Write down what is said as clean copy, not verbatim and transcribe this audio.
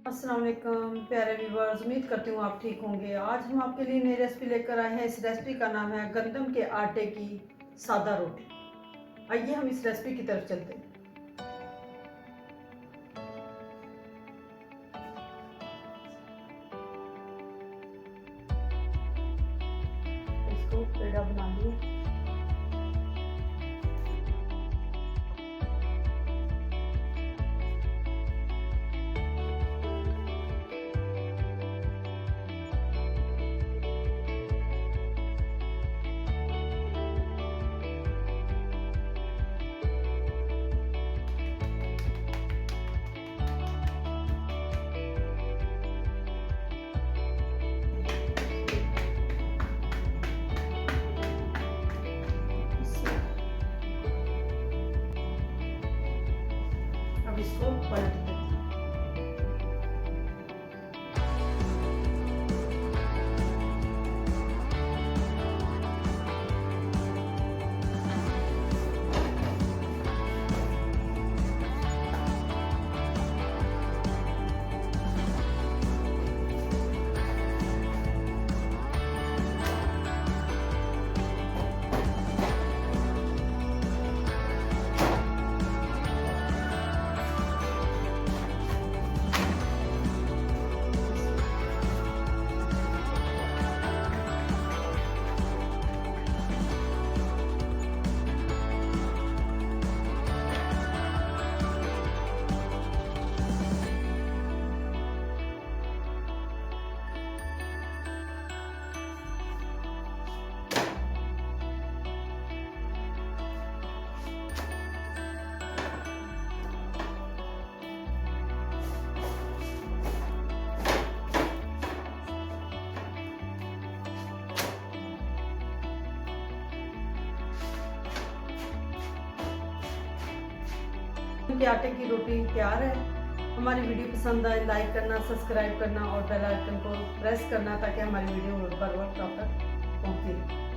अस्सलाम वालेकुम प्यारे व्यूवर्स, उम्मीद करती हूँ आप ठीक होंगे। आज हम आपके लिए नई रेसिपी लेकर आए हैं। इस रेसिपी का नाम है गंदम के आटे की सादा रोटी। आइए हम इस रेसिपी की तरफ चलते हैं। इसको पेड़ा बना लिए। अब इसको पलट देते हैं। के आटे की रोटी तैयार है। हमारी वीडियो पसंद आए लाइक करना, सब्सक्राइब करना और बेल आइकन को प्रेस करना ताकि हमारी वीडियो बर वक्त आप तक पहुँचे।